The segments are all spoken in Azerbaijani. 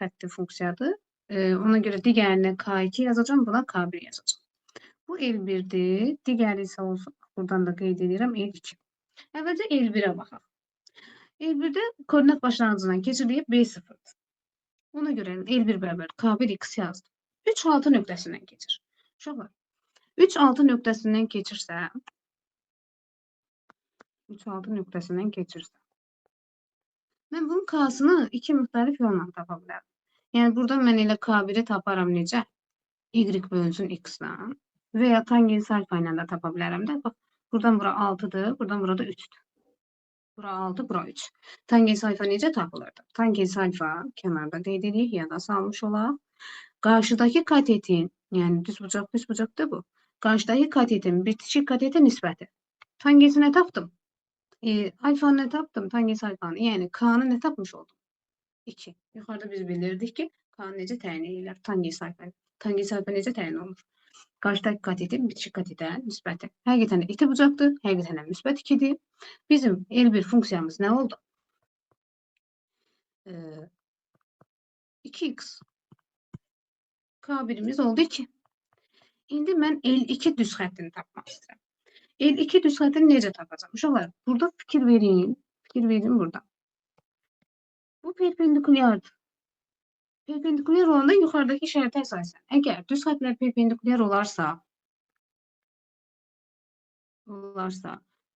xətti funksiyadır. Ona görə digərinə K2 yazacağım, buna K1 yazacağım. Bu L1'dir. Digəri isə olsun. Buradan da qeyd edirəm L2. Əvvəlcə L1'ə baxaq. L1'də koordinat başlanğıcından keçirilib B0'dır. Ona görə L1 bərabər K1x yazdım. 3, 6 nöqtəsindən keçir. Uşaqlar, 3, 6 nöqtəsindən keçirsə, 3, 6 nöqtəsindən keçirsə, mən bunun K'sını iki müxtəlif yolla tapa bilərəm. Yəni, burada mən elə K1'i taparam necə? Y bölünsün X-dan. Və ya tangens alfa ilə də tapa bilərəm də. Bax, buradan bura 6'dır, buradan burada 3'dür. Bura 6, bura 3. Tangens alfa necə tapılırdı? Tangens alfa kənarda qeyd edirik, ya da salmış olaq. Qarşıdakı katetin, yəni düz bucaqdır bu. Qarşıdakı katetin bitişik katete nisbəti. Tangensi nə tapdım? Alfanı nə tapdım? Tangens alfanı. Yəni K'nı nə tapmış oldum? 2. Yuxarıda biz bilirdik ki, K'nı necə təyin edirlər? Tangens alfa. Tangens alfa necə təyin olunur? Qarşıdakı katetin bitişik katete nisbəti. Həqiqətən də iti bucaqdır, həqiqətən də müsbət 2'dir. Bizim L1 funksiyamız nə oldu? 2x. K1'imiz oldu 2. İndi mən L2 düz xəttini tapmaq istəyirəm. L2 düz xəttini necə tapacağım? Uşaqlar, burada fikir verin burada. Bu perpendikulyardır. Perpendikulyar olanda yuxarıdakı şərtə əsasən, əgər düz xəttlər perpendikulyar olarsa,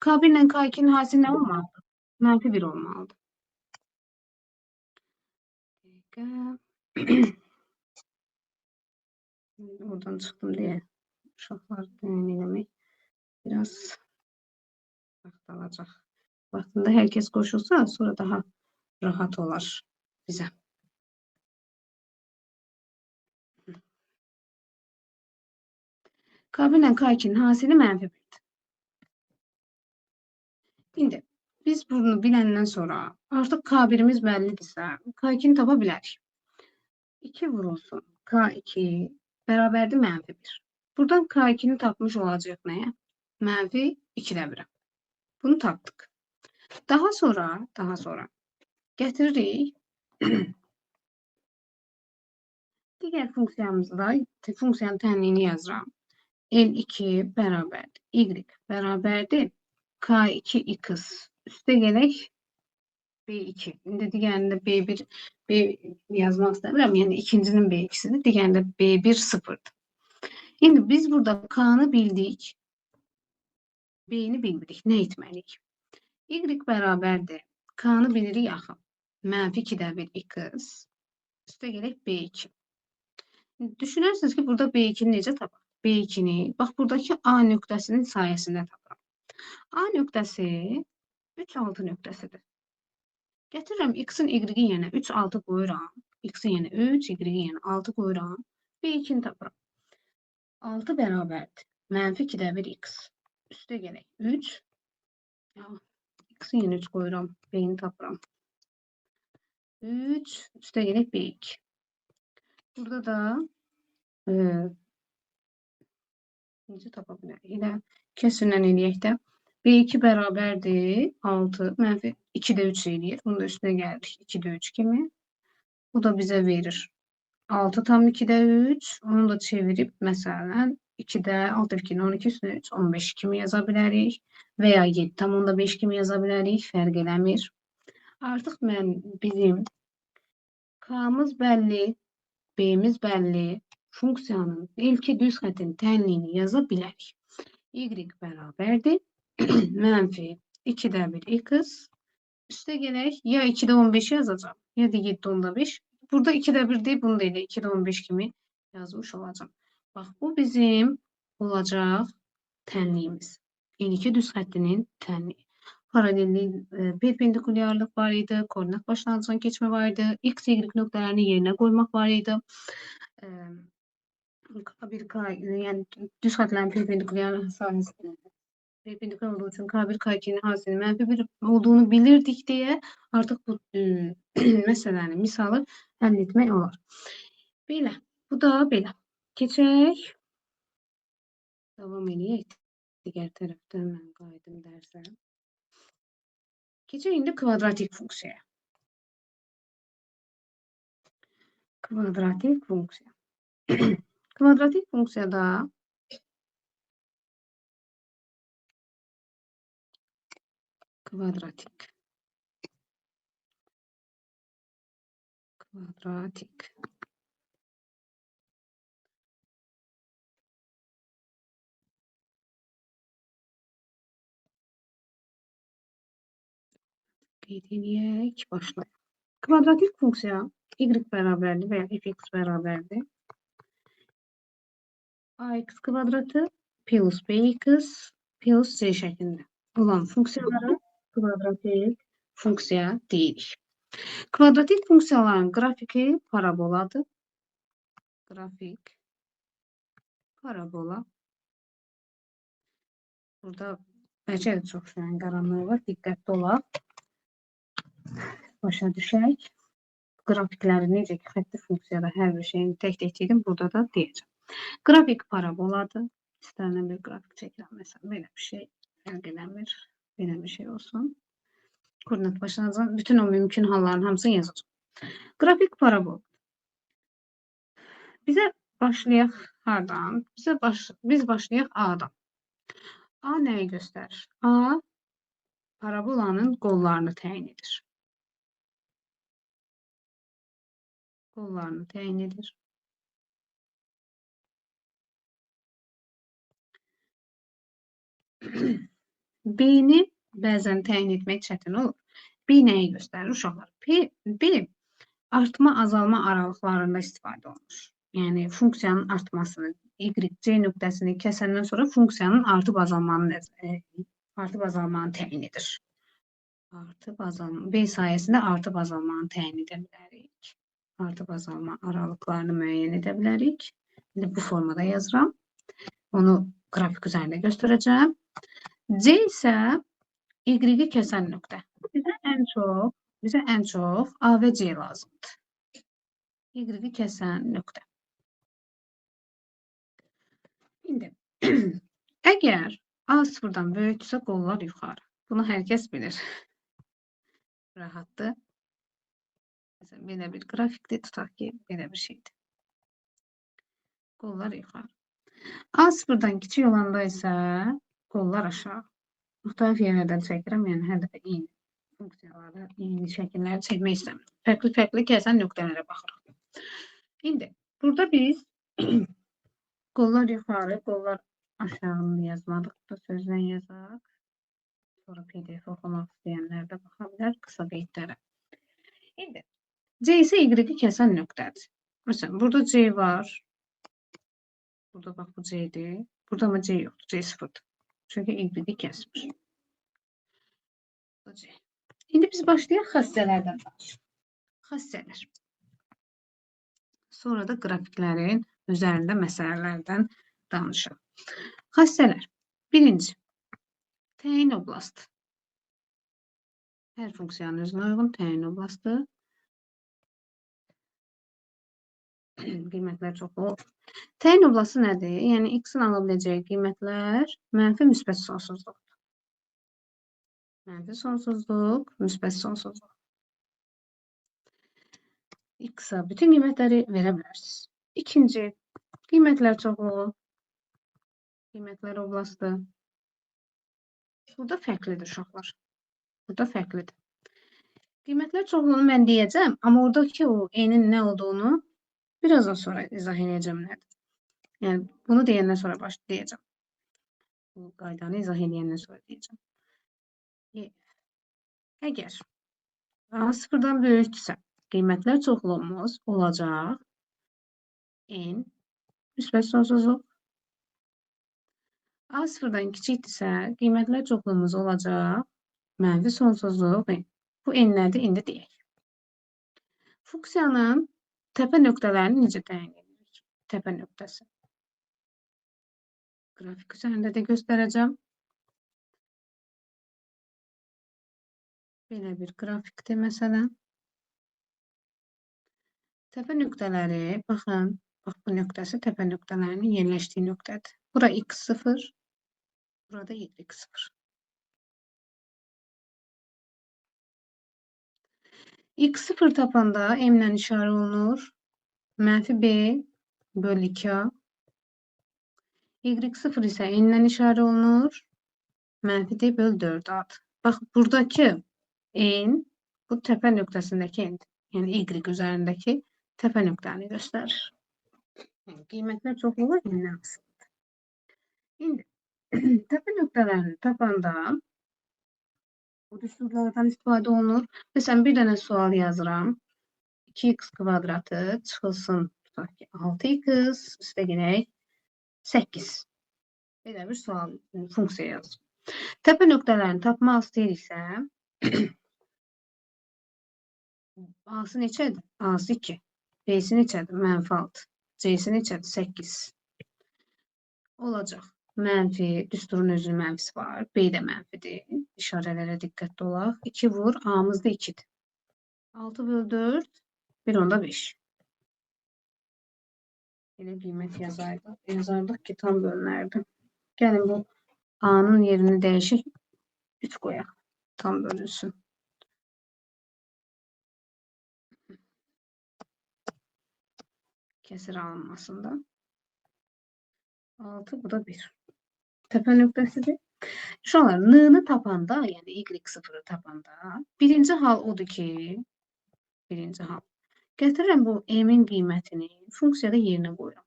K1 ilə K2'nin hasili nə olmalıdır? Mənfi 1 olmalıdır. Oradan çıxdım deyə uşaqlar təyin eləmək biraz vaxt alacaq. Vaxtında hər kəs qoşulsa, sonra daha rahat olar bizə. K1 ilə K2'nin hasili mənfi 1'dir. İndi biz bunu biləndən sonra artıq K1'imiz bəllidirsə, K2'ni tapa bilərik. 2 vurulsun K2 bərabərdir mənfi 1. Buradan K2'ni tapmış olacaq nəyə? Mənfi 2'də 1'ə. Bunu tapdıq. Daha sonra gətiririk. Digər funksiyamızda funksiyanın tənliyini yazıram. L2 bərabərdir. Y bərabərdir. K2x üstə gələk B2. İndi digərində B1 yazmaq istəmirəm. Yəni ikincinin B2'sidir. Digərində B1 0'dır. İndi biz burada K'nı bildik. B'ni bilmirik. Nə etməliyik? Y bərabərdir. K'nı bilirik axı. Mənfi 2'də 1 x üstə gələk B2. Düşünərsiniz ki, burada B2'ni necə tapaq? B2'ni, bax, buradakı A nöqtəsinin sayəsində tapıram. A nöqtəsi 3, 6 nöqtəsidir. Gətirirəm X-in Y-in yerine 3, 6 qoyuram. X-in yerine 3, Y-in yerine 6 qoyuram. B2'ni tapıram. 6 bərabərdir. Mənfi 2'də 1 X. Üstə gələk 3. X-in yerine 3 qoyuram. B-ni tapıram. 3, üstə gələk B2. Burada da necə tapa bilərik? Elə kəsrlə eləyək də. B2 bərabərdir 6, mənfi 2'də 3 eləyir. Bunu da üstünə gəlirik 2'də 3 kimi. Bu da bizə verir 6 tam 2'də 3. Onu da çevirib, məsələn, 2'də 6 2'nin 12 üstünə 3, 15 kimi yaza bilərik. Və ya 7 tam 5 kimi yaza bilərik. Fərq eləmir. Artıq bizim K'mız bəlli, B'miz bəlli. Funksiyanın ilk düz xəttinin tənliyini yaza bilərik. Y bərabərdir. Mənfi 2'də 1 x. Üstə gələk ya 2'də 15 yazacağım ya da 7'də 5. Burada 2'də 1 deyil, bunu da elə 2'də 15 kimi yazmış olacağım. Bax, bu bizim olacaq tənliyimiz. İlk düz xəttinin tənliyi. Paralellik, perpendikulyarlıq var idi, koordinat başlanğıcından keçmə var idi, x, y nöqtələrini yerinə qoymaq var idi. K1, yəni düz xəttlərin perpendikulyar sahəsində perpendikulyar olduğu üçün K1, K2'nin hasilinin mənfi 1 olduğunu bilirdik deyə artıq bu məsələni, misalı həll etmək olar. Belə, bu da belə. Keçək. Davam edək. Digər tərəfdən mən qayıdım dərsə. Keçək indi kvadratik funksiyaya. Kvadratik funksiya. Kvadratik funksiyada kvadratik qeyd edək, başlayaq. Kvadratik funksiya y bərabərdir və ya fx bərabərdir. Ax kvadratı plus bx plus c şəklində olan funksiyalara kvadratik funksiya deyirik. Kvadratik funksiyaların qrafiki paraboladır. Qrafik parabola. Burada bəlkə də çox şeyin qaranlığı var. Diqqətli olaq. Başa düşək. Qrafikləri necə ki, xətti funksiyada hər bir şeyin tək-tək dedim, burada da deyəcəm. Qrafik paraboladır. İstənilən bir qrafik çəkirəm. Məsələn, belə bir şey fərq eləmir. Belə bir şey olsun. Koordinat başlanacaq. Bütün o mümkün halların hamısını yazacağım. Qrafik parabol. Bizə başlayaq hardan? Biz başlayaq A-dan. A nəyi göstərir? A parabolanın qollarını təyin edir. Qollarını təyin edir. B-ni bəzən təyin etmək çətin olur. B nəyi göstərir uşaqlar? B artma, azalma aralıqlarında istifadə olunur. Yəni, funksiyanın artmasını, y, c nöqtəsini kəsəndən sonra funksiyanın artıb azalmanı təyin edir. B sayəsində artıb azalmanı təyin edə bilərik. Artıb azalma aralıqlarını müəyyən edə bilərik. Bu formada yazıram. Onu qrafik üzərində göstərəcəm. C isə y-i kəsən nöqtə. Bizə ən çox A və C lazımdır. Y-i kəsən nöqtə. İndi, əgər A sıfırdan böyükdürsə, qollar yuxarı. Bunu hər kəs bilir. Rahatdır. Məsələn, belə bir qrafikdir, tutaq ki, belə bir şeydir. Qollar yuxarı. A sıfırdan kiçik olanda isə qollar aşağı. Müxtəlif yerlərdən çəkirəm, yəni hər dəfə eyni funksiyaları, eyni şəkilləri çəkmək istəmirəm. Fərqli kəsən nöqtələrə baxırıq. İndi, burada biz qollar yuxarı, qollar aşağını yazmadıq da sözlə yazaq. Sonra PDF oxumaq istəyənlər də baxa bilər qısa qeydlərə. İndi, C isə y-i kəsən nöqtədir. Məsələn, burada C var. Burada bax, bu C'dir. Burada ama C yoxdur, C sıfırdır. Çünki y-i kəsmir. İndi biz başlayaq xassələrdən danışaq. Xassələr. Sonra da qrafiklərin üzərində məsələlərdən danışaq. Xassələr. Birinci, təyin oblastı. Hər funksiyanın özünə uyğun təyin oblastı. Qiymətlər çoxlu. Təyin oblastı nədir? Yəni, x-in ala biləcəyi qiymətlər mənfi müsbət sonsuzluqdur. Mənfi sonsuzluq, müsbət sonsuzluq. X-a bütün qiymətləri verə bilərsiniz. İkinci, qiymətlər çoxluğu. Qiymətlər oblastı. Burada fərqlidir uşaqlar. Burada fərqlidir. Qiymətlər çoxluğunu mən deyəcəm, amma oradakı o n-in nə olduğunu birazdan sonra izah edəcəm nədir. Yəni, bunu deyəndən sonra başlayacağım. Bu qaydanı izah edəndən sonra deyəcəm. Əgər A sıfırdan böyükdürsə, qiymətlər çoxluğumuz olacaq n müsbət sonsuzluq. A sıfırdan kiçikdirsə, qiymətlər çoxluğumuz olacaq mənfi sonsuzluq n. Bu n-lərdir, indi deyək. Funksiyanın təpə nöqtələrini necə təyin edirik? Təpə nöqtəsi. Qrafik üzərində də göstərəcəm. Belə bir qrafikdir məsələn. Təpə nöqtələri, baxın, bax bu nöqtəsi təpə nöqtələrinin yerləşdiyi nöqtədir. Bura x0, burada y0. x0 tapanda m-lə işarə olunur. Mənfi B bölü 2A. Y0 ise n'den işarə olunur. Mənfi D bölü 4A'dır. Bax, buradakı n bu təpə nöqtəsindəki n'dir. Yəni Y üzərindəki təpə nöqtəni göstərir. Yəni, qiymətlər çox olur, n'dən asılıdır. İndi təpə nöqtələrini tapanda bu düsturlardan istifadə olunur. Məsələn, bir dənə sual yazıram. 2x kvadratı çıxılsın 6x üstə gələk 8. Belə bir sual, funksiya yazır. Təpə nöqtələrini tapmaq istəyiriksə, A'sı neçədir? A'sı 2. B'si neçədir? -6. C'si neçədir? 8. Olacaq. Mənfi, düsturun özünün mənfisi var. B də mənfidir. İşarələrə diqqətli olaq. 2 vur, A'mız da 2'dir. 6 bölü 4, 1/5. Belə qiymət yazardıq ki, tam bölünərdi. Gəlin bu A'nın yerini dəyişik 3 qoyaq. Tam bölünsün. Kəsir alınmasında. 6, bu da 1. Təpə nöqtəsidir. Uşaqlar, N'ını tapanda, yəni Y0'ı tapanda, birinci hal odur ki, gətirirəm bu M'in qiymətini funksiyada yerinə qoyuram.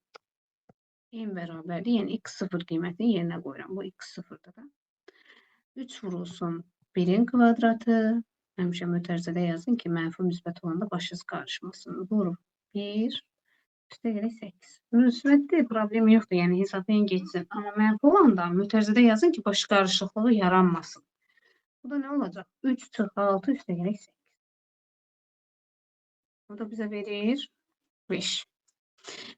M bərabərdir, yəni X0 qiymətini yerinə qoyuram. Bu X0'da da. 3 vurulsun 1'in kvadratı. Həmişə mötərizədə yazın ki, mənfi müsbət olanda başınız qarışmasın. Vurun 1, üstə gələk 8. Müsbətdir, problem yoxdur, yəni hesablayın geçsin. Amma mənfi olanda mötərizədə yazın ki, başı qarışıqlığı yaranmasın. Bu da nə olacaq? 3 çıx 6 üstə gələk 8. Bu da bizə verir 5.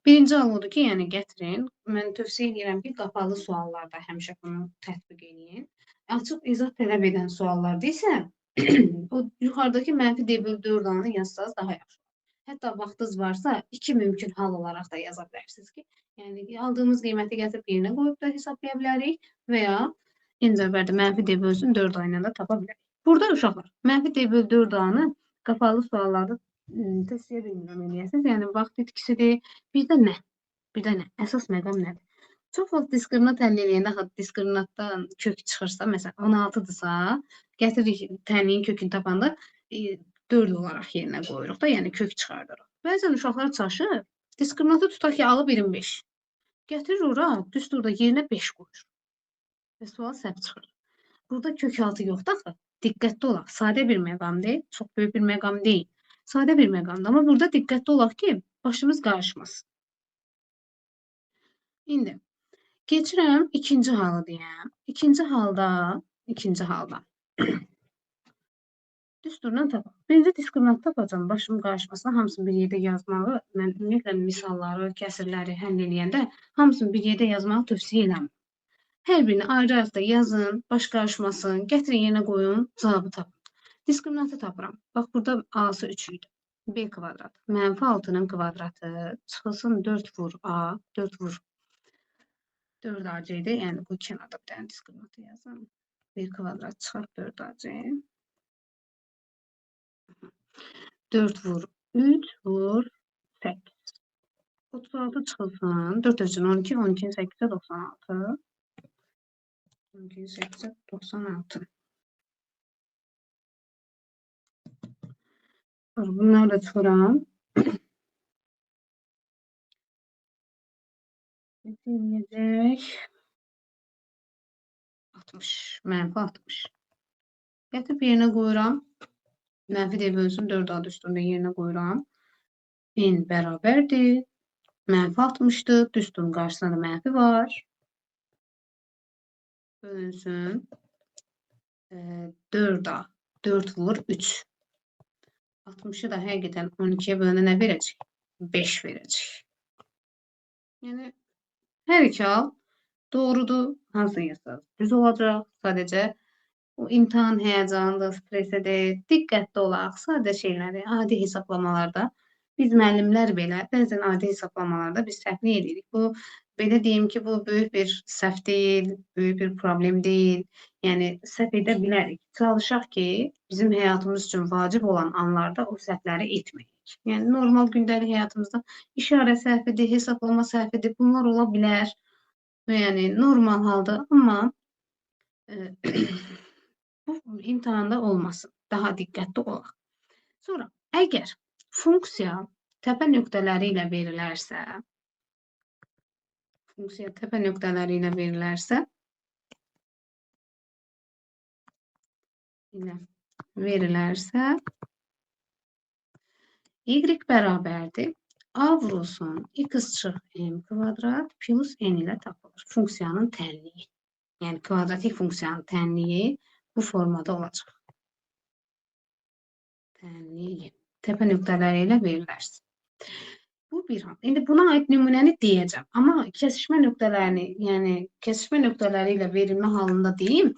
Birinci hal odur ki, yəni gətirin. Mən tövsiyə edirəm ki, qapalı suallarda həmişə bunu tətbiq edin. Açıq izah tələb edən suallarda isə o yuxarıdakı mənfi D bölü 4A'nı yazsanız daha yaxşı. Hətta vaxtınız varsa 2 mümkün hal olaraq da yaza bilərsiniz ki, yəni aldığımız qiyməti gətirib yerinə qoyub da hesablaya bilərik və ya incəbərdə mənfi D bölü 4A ilə də tapa bilərik. Burada uşaqlar, mənfi D bölü 4A'nı qapalı suallarda tövsiyə bilmirəm eləyəsiniz. Yəni, vaxt itkisidir. Bir də nə? Əsas məqam nədir? Çox vaxt diskriminat əldə eləyəndə, diskriminatdan kök çıxırsa, məsələn, 16-dırsa, gətiririk tənliyin kökünü tapanda 4 olaraq yerinə qoyuruq da, yəni kök çıxardırıq. Bəzən uşaqlar çaşır, diskriminatı tutaq ki, alı 25. Gətirir ora, düsturda yerinə 5 qoyur. Və sual səhv çıxır. Burada kök altı yoxdur axı. Diqqətli olaq. Sadə bir məqamdır, çox böyük bir məqam deyil. Sadə bir məqamdır, amma burada diqqətli olaq ki, başımız qarışmasın. İndi keçirəm ikinci halı deyəm. İkinci halda düsturdan tapaq. Birinci diskriminat tapacam, başım qarışmasına hamısını bir yerdə yazmağı, mən ümumiyyətlə misalları, kəsirləri həll eləyəndə hamısını bir yerdə yazmağı tövsiyə eləmirəm. Hər birini ayrı-ayrı yazın, baş qarışmasın, gətirin yerinə qoyun, cavabı tapın. Diskriminatı tapıram. Bax, burada A'sı 3 idi. B kvadrat. -6'nın kvadratı çıxılsın 4 vur A, 4 vur 4AC idi. Yəni, bu kənarda bir dənə diskriminatı yazın. B kvadrat çıxar 4AC. 4 vur 3 vur 8. 36 çıxılsın. 4 üçün 12, 12'nin 8'e 96. 12'nin 8'e 96. Bunları da çıxıram. Deyəcək 60, -60. Gətirib yerinə qoyuram. Mənfi D bölünsün 4A düsturunda yerinə qoyuram. N bərabərdir. -60'dır. Düsturun qarşısında da mənfi var. Bölünsün 4A. 4 vur 3. 60'ı da həqiqətən 12'ye bölünə nə verəcək? 5 verəcək. Yəni, hər iki hal doğrudur. Hansı yazsaq düz olacaq. Sadəcə o imtahan həyəcanıdır, stresidir. Diqqətli olaq. Sadə şeyləri, adi hesablamalarda biz müəllimlər belə bəzən adi hesablamalarda biz səhvlik edirik. Bu, belə deyim ki, bu böyük bir səhv deyil, böyük bir problem deyil. Yəni, səhv edə bilərik. Çalışaq ki, bizim həyatımız üçün vacib olan anlarda o səhvləri etməyik. etmirik. Yəni normal gündəlik həyatımızda işarə səhvidir, hesablama səhvidir, bunlar ola bilər. Yəni normal halda, amma bu imtahanda olmasın. Daha diqqətli olaq. Sonra əgər funksiya təpə nöqtələri ilə verilərsə, y bərabərdir a vurulsun x çıx m kvadrat plus n ilə tapılır. Funksiyanın tənliyi. Yəni kvadratik funksiyanın tənliyi bu formada olacaq. Tənliyi təpə nöqtələri ilə verilərsə. Bu bir hal. İndi buna aid nümunəni deyəcəm. Amma kesişmə nöqtələrini, yəni kesişmə nöqtələri ilə verilmə halında deyim.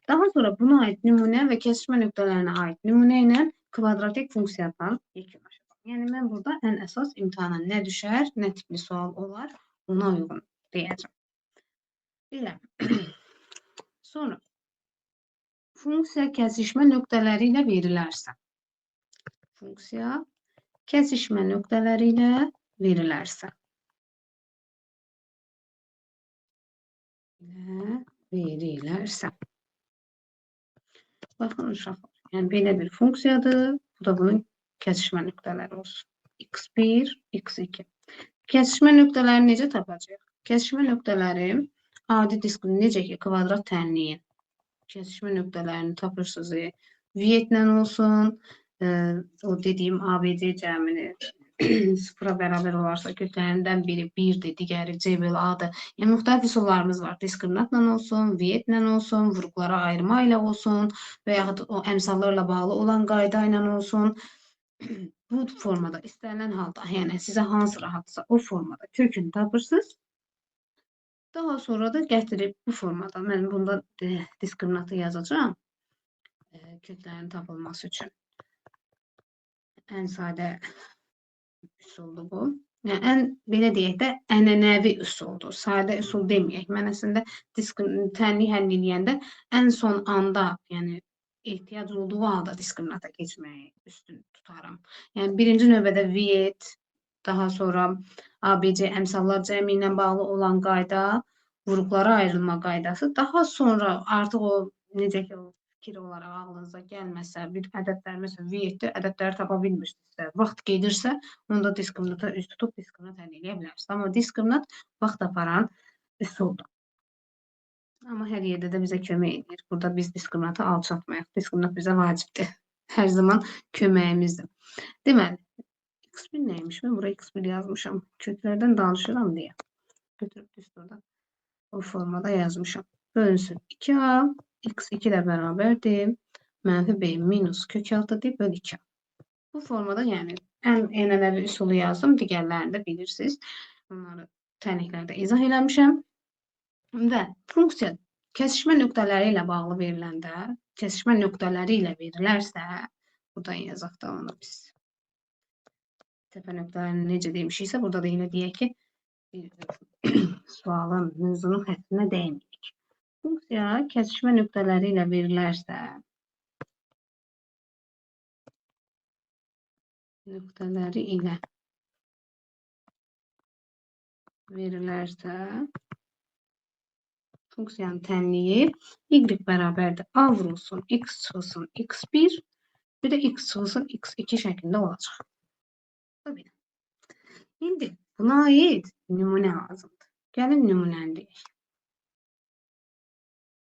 Daha sonra buna aid nümunə və kesişmə nöqtələrinə aid nümunə ilə kvadratik funksiyadan yekunlaşacağam. Yəni mən burada ən əsas imtahana nə düşər, nə tipli sual olar, ona uyğun deyəcəm. Belə. Sonra funksiya kesişmə nöqtələri ilə verilərsə. Funksiya kesişmə nöqtələri ilə verilərsə. Baxın uşaqlar, yəni belə bir funksiyadır. Bu da bunun kesişmə nöqtələri olsun. x1, x2. Kesişmə nöqtələri necə tapacağıq? Kesişmə nöqtələri adi diskin necə ki kvadrat tənliyin kesişmə nöqtələrini tapırsınız. Viyetlə olsun, o dediyim ABC cəmini sıfıra bərabər olarsa köklərindən biri 1-dir, digəri C bölü A-dır. Yəni, müxtəlif üsullarımız var. Diskriminantla olsun, viyetlə olsun, vuruqlara ayırma ilə olsun və yaxud o əmsallarla bağlı olan qayda ilə olsun. Bu formada istənilən halda, yəni sizə hansı rahatsa o formada kökünü tapırsınız. Daha sonra da gətirib bu formada, mən bunda diskriminantı yazacağım köklərin tapılması üçün. Ən sadə üsuldur bu. Yəni, belə deyək də, ənənəvi üsuldur. Sadə üsul deməyək. Mən əslində tənliyi həll edəndə ən son anda, yəni ehtiyac olduğu halda diskriminanta keçməyi üstün tutarım. Yəni, birinci növbədə viyet, daha sonra ABC əmsallar cəmi ilə bağlı olan qayda, vuruqlara ayrılma qaydası. Daha sonra artıq o, necə ki, o fikir olaraq ağlınıza gəlməsə, bir ədədlər, məsələn, viyetdə ədədləri tapa bilmirsinizsə, vaxt gedirsə, onda diskriminata üz tutub diskriminat əldə edə bilərsiniz. Amma diskriminat vaxt aparan üsuldur. Amma hər yerdə də bizə kömək edir. Burada biz diskriminatı alçatmayaq. Diskriminat bizə vacibdir. Hər zaman köməyimizdir. Deməli, x1 neymiş? Mən buraya x1 yazmışam. Köklərdən danışıram deyə. Götürüb düsturda o formada yazmışam. Bölünsün 2a, x2 də bərabərdir. Mənfi b minus kök altı deyib böl 2a. Bu formada, yəni, ən ənənəvi üsulu yazdım. Digərlərini də bilirsiniz. Bunları tənliklərdə izah eləmişəm. Və funksiya kesişmə nöqtələri ilə bağlı veriləndə, kesişmə nöqtələri ilə verilərsə, buradan yazaq da onu biz. Təpə nöqtələrini necə demişiksə, burada da yine deyək ki, sualın, mövzunun xəttinə dəymirik. Funksiya kesişmə nöqtələri ilə verilərsə, funksiyanın tənliyi y bərabərdir a vurulsun x çıxılsın x1, bir də x çıxılsın x2 şəklində olacaq. Tabii. İndi buna aid nümunə lazımdır. Gəlin nümunəni deyək.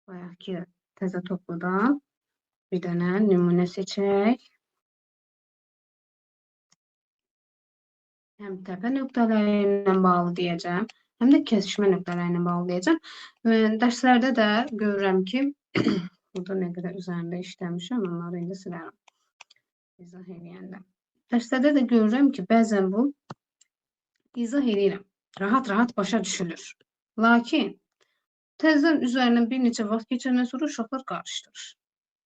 Bayaq ki, təzə topludan bir dənə nümunə seçək. Həm təpə nöqtələri ilə bağlı deyəcəm, həm də kesişmə nöqtələri ilə bağlı deyəcəm. Dərslərdə də görürəm ki, burada nə qədər üzərində işləmişəm, onları indi silərəm. İzah eləyəndə. Dərslərdə də görürəm ki, bəzən bu izah eləyirəm. Rahat-rahat başa düşülür. Lakin təzədən üzərindən bir neçə vaxt keçəndən sonra uşaqlar qarışdırır.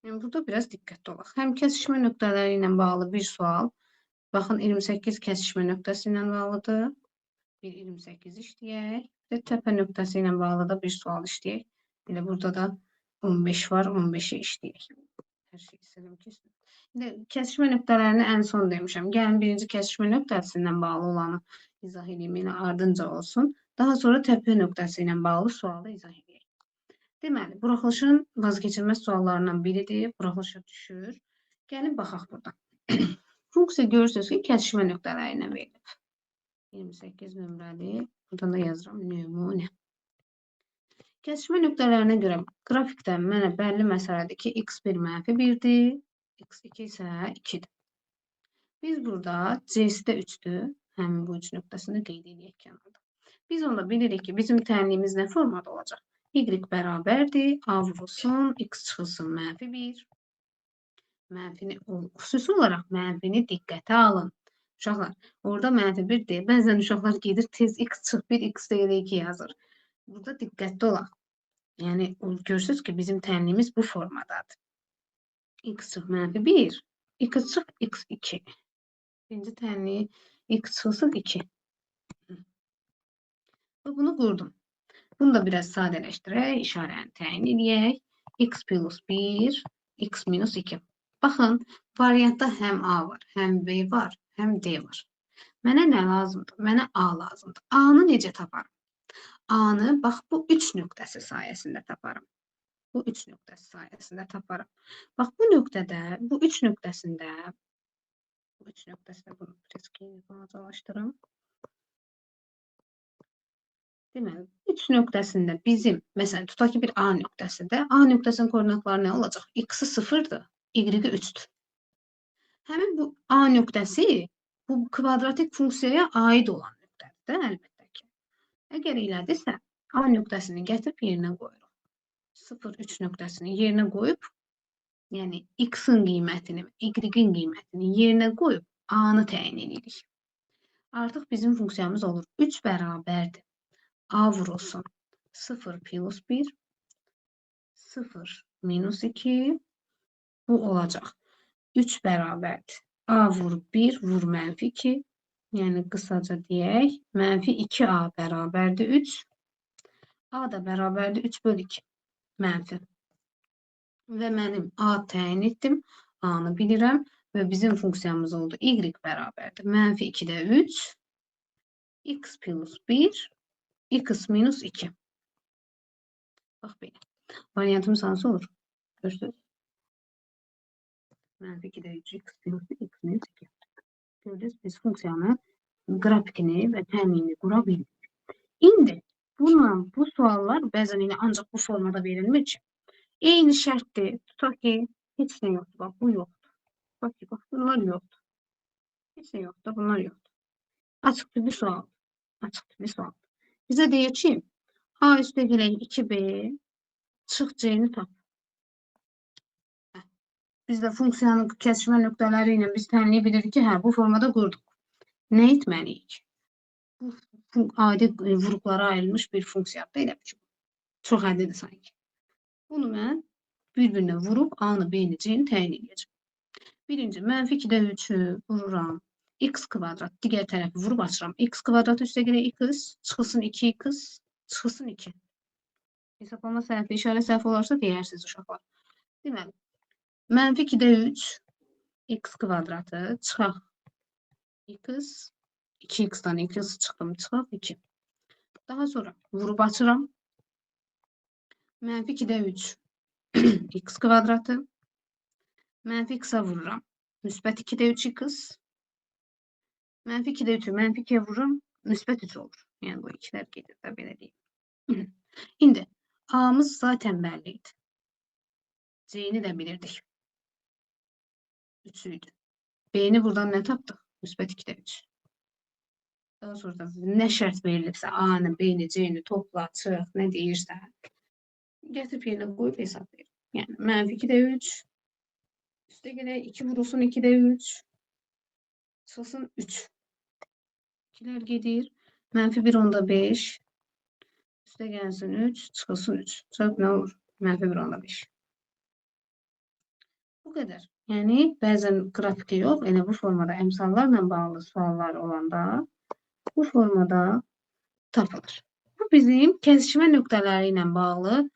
Yəni, burada biraz diqqətli olaq. Həm kesişmə nöqtələri ilə bağlı bir sual. Baxın, 28 kesişmə nöqtəsi ilə bağlıdır. Bir 28 işləyək. Və təpə nöqtəsi ilə bağlı da bir sual işləyək. Elə burada da 15 var, 15'i işləyək. Her şeyi sildim kesin. Şimdi kesişme nöqtələrini en son demişəm. Gəlin birinci kesişme nöqtəsindən bağlı olanı izah edeyim. Yine ardınca olsun. Daha sonra təpə nöqtəsi ilə bağlı sualı izah edeyim. Deməli, buraxılışın vazgeçilməz suallarından biridir. Buraxılışa düşür. Gəlin baxaq buradan. Funksiya görürsünüz ki, kesişmə nöqtələri ilə verilib. 28 nömrəli. Buradan da yazıram nümunə. Kesişmə nöqtələrinə görə qrafikdə mənə bəlli məsələdəki x1 -1-dir, x2 isə 2-dir. Biz burada c'si də 3-dür. Həmin bu 3 nöqtəsini qeyd edək kənarda. Biz onda bilirik ki, bizim tənliyimiz nə formada olacaq? Y bərabərdir, A vurulsun, x çıxılsın -1. Mənfini, xüsusi olaraq mənfini diqqətə alın. Uşaqlar, orada -1 deyil. Bəzən uşaqlar gedir, tez x çıx 1, x deyil 2 yazır. Burada diqqətli olaq. Yəni, görürsünüz ki, bizim tənliyimiz bu formadadır. X çıx -1, x çıx x2. Birinci tənliyi x çıxılsın 2. Bunu qurdum. Bunu da biraz sadələşdirək, işarəni təyin edək. X plus 1, x minus 2. Baxın, variantda həm A var, həm B var, həm D var. Mənə nə lazımdır? Mənə A lazımdır. A-nı necə taparım? A-nı bax bu 3 nöqtəsi sayəsində taparım. Bu 3 nöqtəsi sayəsində taparım. Bax bu nöqtədə, bu 3 nöqtəsində bunu biraz balacalaşdırım. Deməli, 3 nöqtəsində bizim, məsələn, tutaq ki, bir A nöqtəsində, A nöqtəsinin koordinatları nə olacaq? X-i 0-dır, Y-i 3-dür. Həmin bu A nöqtəsi bu kvadratik funksiyaya aid olan nöqtədir, əlbəttə ki. Əgər elədirsə, A nöqtəsini gətirib yerinə qoyuruq. 0-3 nöqtəsini yerinə qoyub, yəni x-in qiymətini, y-in qiymətini yerinə qoyub A-nı təyin edirik. Artıq bizim funksiyamız olur. 3 bərabərdir. A vurulsun 0 plus 1, 0 minus 2, bu olacaq. 3 bərabərdir. A vur 1, vur -2, yəni qısaca deyək, -2A bərabərdir 3, A da bərabərdir 3 bölü 2, mənfi. Və mənim A təyin etdim, A-nı bilirəm və bizim funksiyamız oldu. Y bərabərdir. -2-də 3, x plus 1, x minus 2. Bax belə. Variantımız hansı olur? Görürsünüz. -2-də 3, x plus 1, x minus 2. Gördünüz, biz funksiyanın qrafikini və təminini qura bildik. İndi bu suallar bəzən yine ancaq bu formada verilmir ki. Eyni şərtdir. Tutaq ki, heç nə yoxdur. Bax, bu yoxdur. Bax, bunlar yoxdur. Heç nə yoxdur, bunlar yoxdur. Açıq bir sual. Açıq bir sual. Bizə deyir ki, A üstə gələk 2B, çıx C-ni tap. Biz də funksiyanın kesişmə nöqtələri ilə biz təmin bilirik ki, bu formada qurduq. Nə etməliyik? Bu adi vuruqlara ayrılmış bir funksiyadır. Elə bir çox ədlidir sanki. Bunu mən bir-birinə vurub A-nı, B-ni, C-ni təyin edəcəm. Birinci, -2-də 3-ü vururam. X kvadrat, digər tərəfi vurub açıram. X kvadrat üstə gələk x, çıxılsın 2x, çıxılsın 2. Hesablama səhvi, işarə səhvi olarsa deyərsiniz uşaqlar. Deməli, -2-də 3, x kvadratı, çıxaq x, 2x-dan 2x çıxdım, çıxaq 2. Daha sonra vurub açıram. -2-də 3, x kvadratı, -x-a vururam. Müsbət 2-də 3x, -2-də 3-ü -2-yə vururam, müsbət 3 olur. Yəni bu ikilər gedir də belə deyim. İndi A-mız zaten belliydi. C'ni də bilirdik. 3'üydü. B'ni buradan ne tapdıq? Müsbət 2'də 3. Daha sonra da nə şərt verilibsə A-nı, B-ni, C-ni topla, çıx, nə deyirsə gətirib yerinə qoyub hesablayır. Yəni -2'də 3, üstə gələk 2 vurulsun 2'də 3, çıxılsın 3. 2'lər gedir. -1/5, üstə gəlsin 3, çıxılsın 3. Cavab nə olur? -1/5. Bu kadar. Yəni bəzən qrafiki yox, elə bu formada əmsallarla bağlı suallar olanda bu formada tapılır. Bu bizim kesişmə nöqtələri ilə bağlı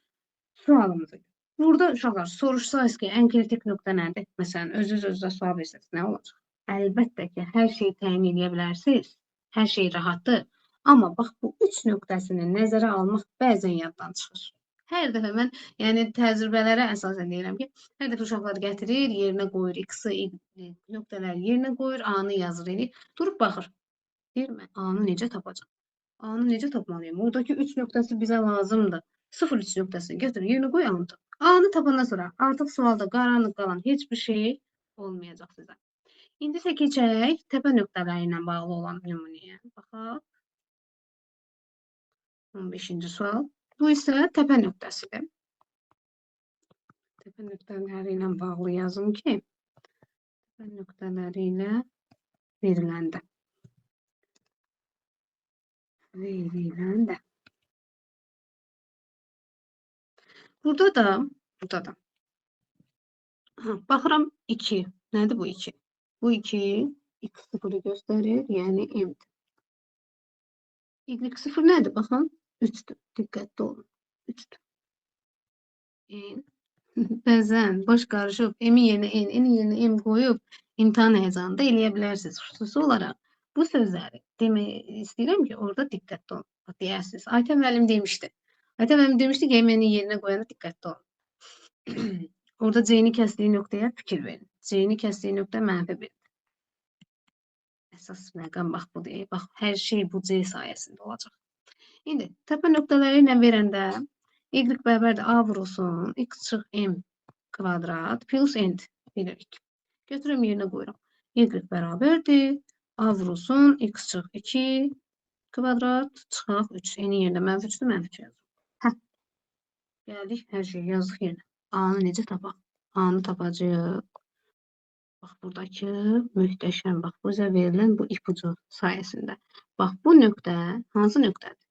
sualımızdır. Burada uşaqlar soruşsayız ki, ən kritik nöqtə nədir? Məsələn, özünüz-özünüzə sual versəniz, nə olacaq? Əlbəttə ki, hər şeyi təyin edə bilərsiniz. Hər şey rahatdır. Amma bax, bu 3 nöqtəsini nəzərə almaq bəzən yaddan çıxır. Hər dəfə mən, yəni təcrübələrə əsasən deyirəm ki, hər dəfə uşaqlar gətirir, yerinə qoyur, x-i, nöqtələri yerinə qoyur, a-nı yazır, eləyir. Durub baxır. Deyir, mən a-nı necə tapacam? A-nı necə tapmalıyım? Oradakı 3 nöqtəsi bizə lazımdır. 0-3 nöqtəsini götür, yerinə qoy, A-nı tap. A-nı tapandan sonra artıq sualda qaranlıq qalan heç bir şey olmayacaq sizə. İndi isə keçək təpə nöqtələri ilə bağlı olan nümunəyə. Baxaq. 15-ci sual. Bu isə təpə nöqtəsidir. Təpə nöqtələri ilə bağlı yazım ki, təpə nöqtələri ilə veriləndə. Burada da baxıram 2. Nədir bu 2? Bu 2 x0'ı göstərir, yəni m-dir. Y0 nədir? Baxın, 3'dür. Diqqətli olun. 3'dür. N. Bəzən boş qarışıb, m-in yerinə n, n-in yerinə m qoyub imtahan həyəcanında eləyə bilərsiniz. Xüsusi olaraq bu sözləri demək istəyirəm ki, orada diqqətli olun. Deyərsiniz. Aytən müəllim demişdi. Aytən müəllim demişdi ki, m-in yerinə qoyanda diqqətli olun. Orada C-ni kəsdiyi nöqtəyə fikir verin. C-ni kəsdiyi nöqtə -1. Əsas məqam bax bu deyil. Bax, hər şey bu C sayəsində olacaq. İndi təpə nöqtələri ilə verəndə y bərabərdir a vurulsun x çıx m kvadrat plus n bilirik. Götürürüm yerinə qoyuram. Y bərabərdir a vurulsun x çıx 2 kvadrat çıxaq 3. N-in yerində -3-dür, -3 yazırıq. Hə. Gəldik, hər şey yazıq yerinə. A-nı necə tapaq? A-nı tapacağıq. Bax, buradakı möhtəşəm, bax, bu bizə verilən bu ipucu sayəsində. Bax, bu nöqtə hansı nöqtədir?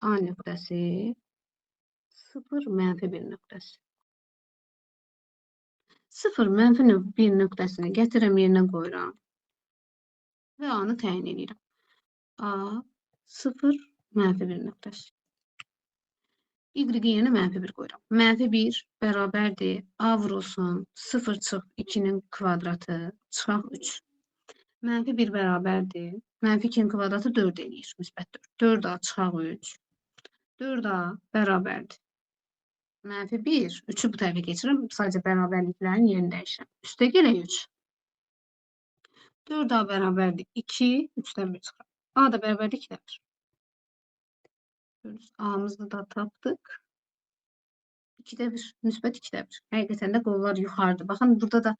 A nöqtəsi 0, -1 nöqtəsi. 0, -1 nöqtəsini gətirəm yerinə qoyuram və A-nı təyin edirəm. A 0, -1 nöqtəsi. Y-i yerinə -1 qoyuram. -1 bərabərdir A vurulsun 0 çıx 2'nin kvadratı çıxaq 3. -1 bərabərdir. -2'nin kvadratı 4 eləyir. Müsbət 4. 4A çıxaq 3. 4A bərabərdir. -1. 3'ü bu tərəfə keçirəm. Sadəcə bərabərliklərin yerini dəyişirəm. Üstə gələk 3. 4A bərabərdir 2. 3'dən 1 çıxar. A da bərabərdir 2'dən 1. A'mızı da tapdıq. 2'də 1, müsbət 2'də 1. Həqiqətən də qollar yuxarıdır. Baxın, burada da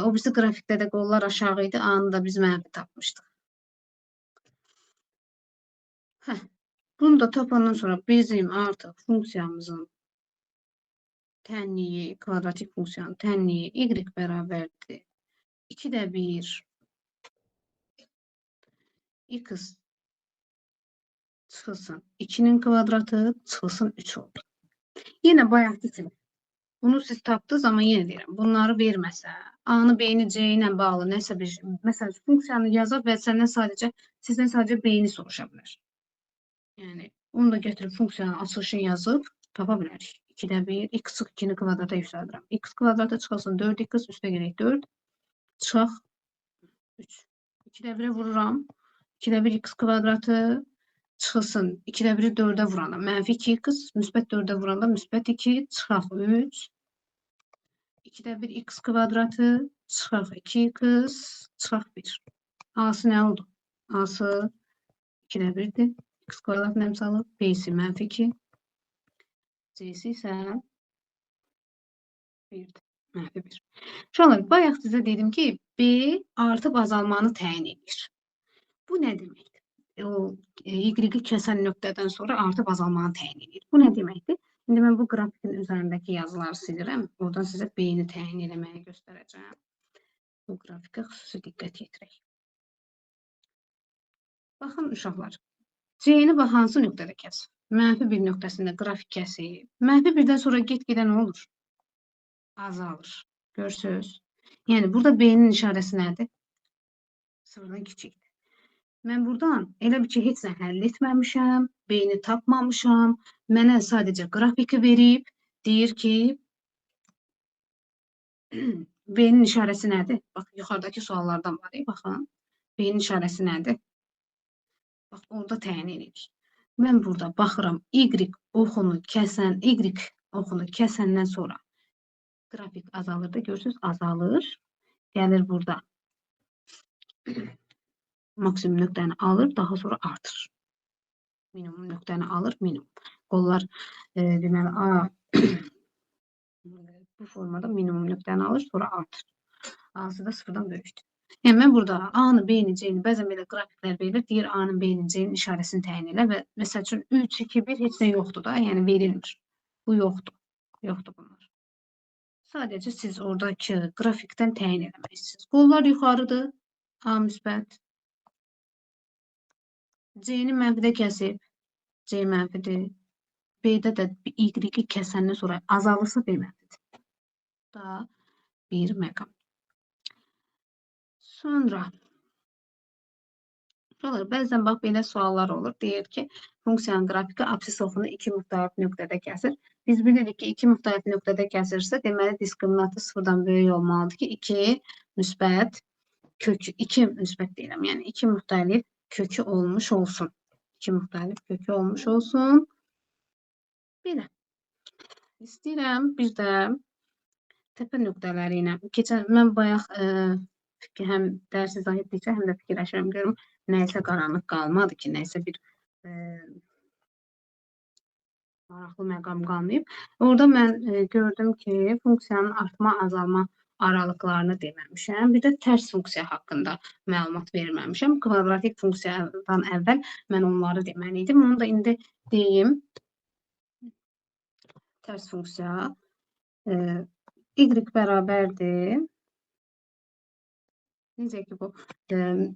o birisi qrafikdə də qollar aşağı idi. A'nı da biz mənfi tapmışdıq. Hə. Bunu da tapandan sonra bizim artıq funksiyamızın tənliyi, kvadratik funksiyanın tənliyi y bərabərdir. 2'də 1 x çıxılsın 2'nin kvadratı çıxılsın 3 oldu. Yenə bayaqki kimi. Bunu siz tapdınız, amma yenə deyirəm. Bunları verməsə, A-nı, B-ni, C ilə bağlı nəsə bir, məsələn, funksiyanı yazar və sizdən sadəcə B-ni soruşa bilər. Yəni, onu da götürüb funksiyanın açılışını yazıb tapa bilərik. 2'də 1, x çıx 2'ni kvadrata yüksəldirəm. X kvadratı çıxılsın 4x, üstə gələk 4, çıxaq 3. 2'də 1'ə vururam. 2'də 1 x kvadratı çıxılsın. 2'də 1'i 4'ə vuranda -2x, müsbət 4'ə vuranda müsbət 2, çıxaq 3. 2'də 1 x kvadratı, çıxaq 2x, çıxaq 1. A-sı nə oldu? A-sı 2'də 1'dir. X kvadratın əmsalı, B-si -2. C-si isə 1'dir. -1. Uşaqlar, bayaq sizə dedim ki, B artıb azalmanı təyin edir. Bu nə deməkdir? O y-i kəsən nöqtədən sonra artıb azalmanı təyin edir. Bu nə deməkdir? İndi mən bu qrafikin üzərindəki yazıları silirəm. Oradan sizə B-ni təyin eləməyi göstərəcəm. Bu qrafikə xüsusi diqqət yetirək. Baxın uşaqlar. C-ni bax hansı nöqtədə kəsir? -1 nöqtəsində qrafik kəsir. -1-dən sonra get-gedə nə olur? Azalır. Görürsünüz? Yəni burada B-nin işarəsi nədir? 0-dan kiçikdir. Mən buradan elə bir ki, heç nə həll etməmişəm, B-ni tapmamışam. Mənə sadəcə qrafiki verib, deyir ki, B'nin işarəsi nədir? Bax, yuxarıdakı suallardan var. Baxın. B'nin işarəsi nədir? Bax, orada təyin edirik. Mən burada baxıram. Y oxunu kəsəndən sonra qrafik azalır da, görürsünüz, azalır. Gəlir burada. Maksimum nöqtəni alır, daha sonra artır. Minimum nöqtəni alır, minimum. Qollar deməli A bu formada minimum nöqtəni alır, sonra artır. A'sı da sıfırdan böyükdür. Yəni mən burada A-nı, B-ni, C-ni bəzən belə qrafiklər verir, deyir A-nın, B-nin, C-nin işarəsini təyin elə və məsəl üçün 3, 2, 1 heç nə yoxdur da, yəni verilmir. Bu yoxdur. Yoxdur bunlar. Sadəcə siz oradakı qrafikdən təyin eləməlisiniz. Qollar yuxarıdır. A müsbət. C-ni mənfidə kəsib. C mənfidir. B-də də Y-i kəsəndən sonra azalırsa B mənfidir. Da bir məqam. Sonra bəzən bax belə suallar olur. Deyir ki, funksiyanın qrafiki absis oxunu iki müxtəlif nöqtədə kəsir. Biz bilirik ki, iki müxtəlif nöqtədə kəsirsə, deməli diskriminantı sıfırdan böyük olmalıdır ki, 2 müsbət kökü, 2 müsbət deyirəm, yəni 2 müxtəlif kökü olmuş olsun. 2 müxtəlif kökü olmuş olsun. Belə. İstəyirəm bir də təpə nöqtələri ilə. Keçən mən bayaq həm dərsi izah etdikcə, həm də fikirləşirəm, görüm, nəysə qaranlıq qalmadı ki, nəysə bir maraqlı məqam qalmayıb. Orada mən gördüm ki, funksiyanın artma, azalma aralıqlarını deməmişəm. Bir də tərs funksiya haqqında məlumat verməmişəm. Kvadratik funksiyadan əvvəl mən onları deməliydim. Onu da indi deyim. Tərs funksiya y bərabərdir. Necə ki, bu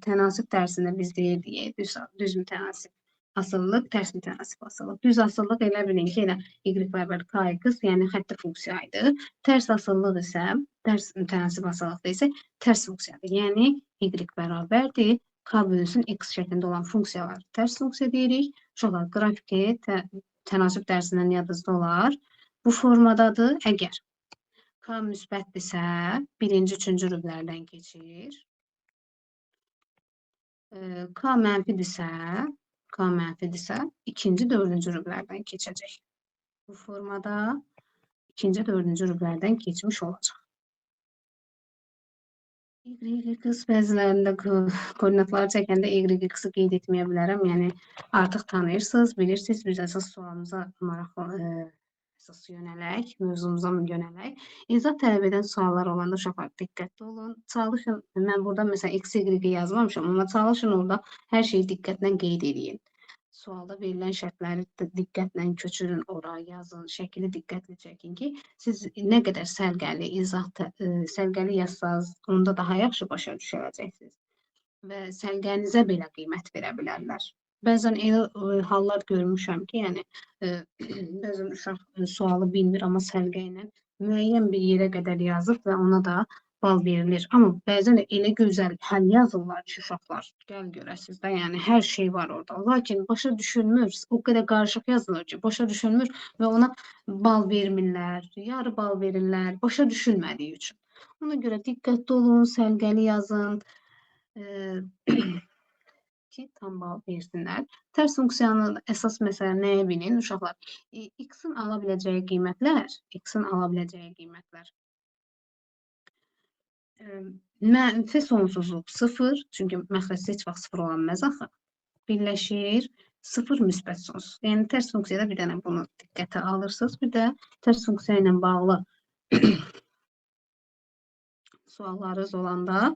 tənasib dərsində biz deyirdik, düz mütənasib asıllıq, tərs mütənasib asıllıq. Düz asıllıq elə bilin ki, elə y bərabər k(x), yəni xətti funksiyaydı. Tərs asıllıq isə, tərs mütənasib asıllıqda isə tərs funksiyadır. Yəni y bərabərdir, k bölünsün x şəklində olan funksiyalar tərs funksiya deyirik. Uşaqlar, qrafiki tənasib dərsindən yadınızda olar. Bu formadadır. Əgər k müsbətdirsə, birinci, üçüncü rüblərdən keçir. K mənfidirsə, ikinci, dördüncü rüblərdən keçəcək. Bu formada ikinci, dördüncü rüblərdən keçmiş olacaq. Y-x bəzilərində koordinatları çəkəndə Y-x'i qeyd etməyə bilərəm. Yəni, artıq tanıyırsınız, bilirsiniz. Biz əsas sualımıza maraqlı əsas yönələk, mövzumuza yönələk. İzah tələb edən suallar olanda uşaqlar diqqətli olun. Çalışın, mən burada məsələn x, y yazmamışam, amma çalışın orada hər şeyi diqqətlə qeyd edin. Sualda verilən şərtləri diqqətlə köçürün, ora yazın, şəkili diqqətli çəkin ki, siz nə qədər sərgəli, sərgəli yazsanız, onda daha yaxşı başa düşəcəksiniz. Və sərgənizə belə qiymət verə bilərlər. Bəzən elə hallar görmüşəm ki, yəni bəzən uşaq sualı bilmir, amma sərgə ilə müəyyən bir yerə qədər yazıb və ona da bal verilir. Amma bəzən elə gözəl həll yazırlar ki, uşaqlar, gəl görəsiniz də, yəni hər şey var orada. Lakin başa düşülmür, o qədər qarışıq yazılır ki, başa düşülmür və ona bal vermirlər, yarı bal verirlər, başa düşülmədiyi üçün. Ona görə diqqətli olun, sərgəli yazın. Ki, tam bal versinlər. Tərs funksiyanın əsas məsələ nəyə bilin, uşaqlar? X-in ala biləcəyi qiymətlər, mənfi sonsuzluq 0, çünki məxrəcdə heç vaxt 0 ola bilməz axı, birləşir 0 müsbət sonsuz. Yəni, tərs funksiyada bir dənə bunu diqqətə alırsınız. Bir də tərs funksiya ilə bağlı suallarınız olanda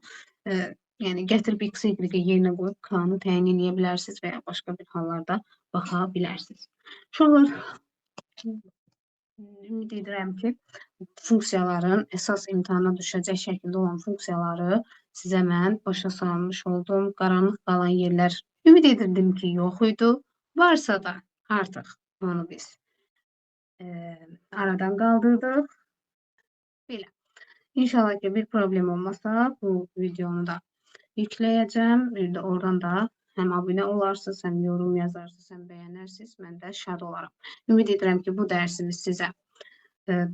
yəni gətirib x, y yerinə qoyub k-nı təyin edə bilərsiniz və ya başqa bir hallarda baxa bilərsiniz. Uşaqlar, ümid edirəm ki, funksiyaların əsas imtahana düşəcək şəkildə olan funksiyaları sizə mən başa salmış oldum. Qaranlıq qalan yerlər ümid edirdim ki, yox idi. Varsa da artıq onu biz aradan qaldırdıq. Belə. İnşallah ki, bir problem olmasa bu videonu da yükləyəcəm. Bir də oradan da həm abunə olarsınız, həm yorum yazarsınız, həm bəyənərsiniz. Mən də şad olaram. Ümid edirəm ki, bu dərsimiz sizə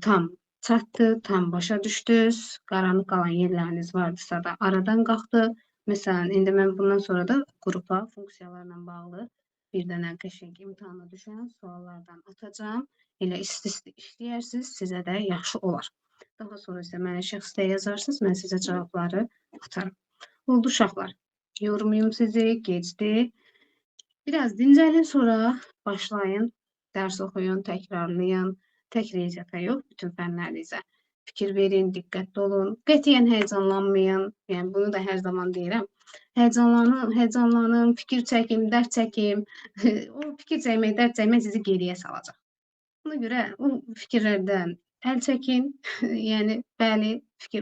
tam çatdı, tam başa düşdünüz, qaranlıq qalan yerləriniz vardısa da aradan qalxdı. Məsələn, indi mən bundan sonra da qrupa funksiyalarla bağlı bir dənə qəşəng imtahana düşən suallardan atacağam. Elə isti-isti işləyərsiniz, sizə də yaxşı olar. Daha sonra isə mənə şəxsdə yazarsınız, mən sizə cavabları atarım. Oldu uşaqlar. Yormayım sizi, gecdi. Biraz dincəlin, sonra başlayın. Dərs oxuyun, təkrarlayın. Tək riyaziyyata yox, bütün fənlərinizə fikir verin, diqqətli olun. Qətiyyən həyəcanlanmayın. Yəni bunu da hər zaman deyirəm. Həyəcanlanın, fikir çəkim, dərd çəkim. O fikir çəkmək, dərd çəkmək sizi geriyə salacaq. Buna görə o fikirlərdən əl çəkin. Yəni bəli,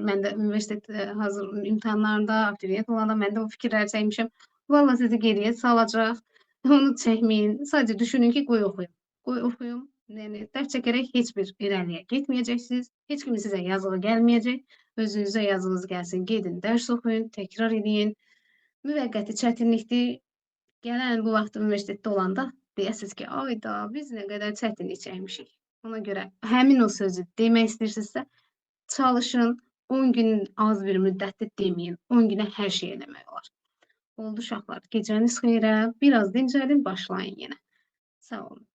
mən də universitet hazır imtahanlarında, abituriyent olanda mən də o fikirləri çəkmişəm. Valla sizi geriyə salacaq. Onu çəkməyin. Sadəcə düşünün ki, qoy oxuyum. Qoy oxuyum. Yəni dərd çəkərək heç bir irəliyə getməyəcəksiniz. Heç kimin sizə yazığı gəlməyəcək. Özünüzə yazığınız gəlsin, gedin, dərs oxuyun, təkrar edin. Müvəqqəti çətinlikdir. Gələn bu vaxt universitetdə olanda deyəsiniz ki, ayda biz nə qədər çətinlik çəkmişik. Ona görə həmin o sözü demək istəyirsinizsə, çalışın. 10 gün az bir müddətdə deməyin. 10 günə hər şey eləmək olar. Oldu uşaqlar. Gecəniz xeyrə. Biraz dincəlin, başlayın yenə. Sağ olun.